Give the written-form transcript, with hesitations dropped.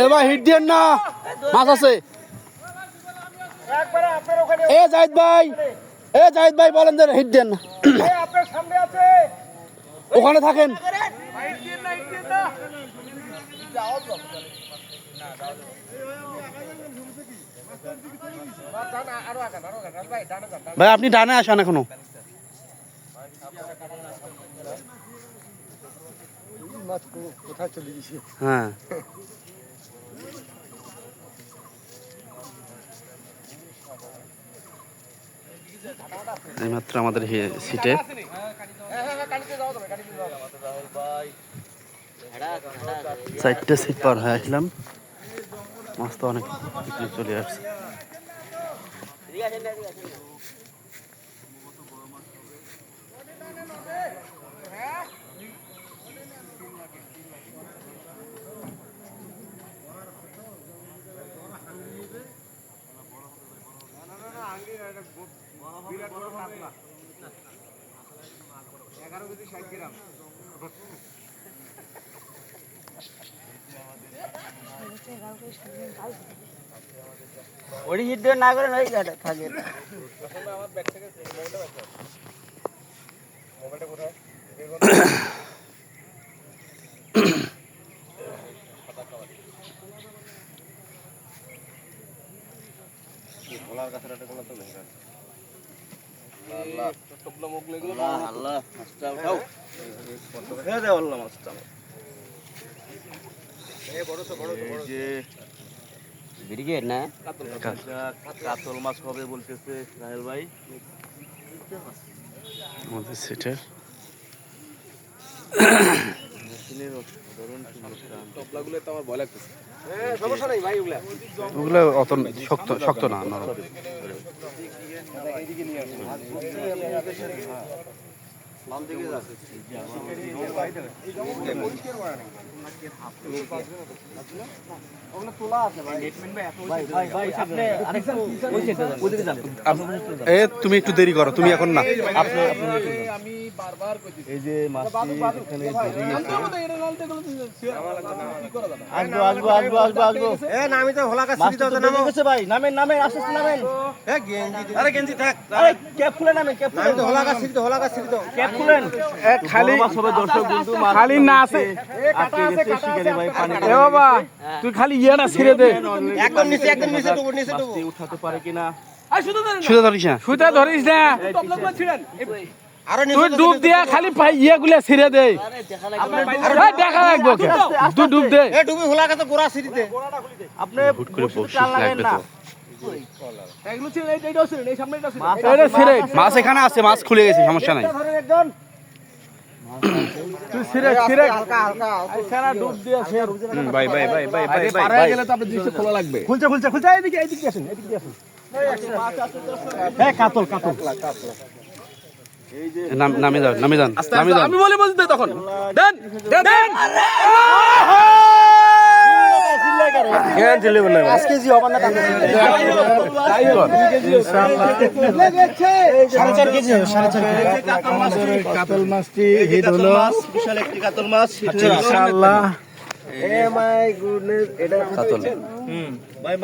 এবার হিট দেন না, মাছ আছে। এ জাহিদ ভাই বলেন যে হিট দেন না, ওখানে থাকেন। ভাই আপনি ডানে আসেন এখনো। হ্যাঁ এইমাত্র আমাদের সিটে চারটে সিট পার হয়ে আসলাম। মাছ তো অনেক চলে আসছে। ওই হিট দিয়ে না করেন ওই থাকে। কাতল মাছ হবে বলতেছে রাহেল ভাই। আমাদের সিটের ওগুলো অত শক্ত না, নরম। তুমি একটু দেরি করো, তুমি এখন না। এই যে মাছটি এখানে আসবো। নামি তো হলাকা সিঁড়ি দাও নামো ভাই, নামেন আস্তে আস্তে নামেন। আরে গেঞ্জি থাক, আরে ক্যাপ খুলে নামেন, ক্যাপ খুলে। হলাকা সিঁড়ি দাও ক্যাপ খুলেন। খালি দর্শক বন্ধু খালি না আছে, আটকে গেছে শিকারি ভাই পানি। এ বাবা তুই খালি ইয়ে না ছেড়ে দে, একদম নিচে ডুবো। মাছটি উঠাতে পারে কিনা। সুতা ধরিস না, সুতা ধরিস না, তুই ডুব দিয়া খালি ইয়ে গুলা ছিঁড়ে দে। দেখা লাগবে, তুই ডুব দে। ডুবি হলাকা তো গোড়া সিঁড়িতে আপনি হুট করে বসে লাগবে তো। মাছ এখানে আছে, মাছ খুলে গেছে, সমস্যা নাই। তুই ছিঁড়ে হালকা ডুব দিয়া ভাই গেলে তো আপনার দৃশ্য খোলা লাগবে। খুলছে এইদিকে আসেন। কাতল নামে যান। আমি বলতে তখন দেন কাতল মাছটি হিট হলো, বিশাল একটি কাতল মাছ। ইনশাআল্লাহ। মাই গুডনেস, এটা কাতল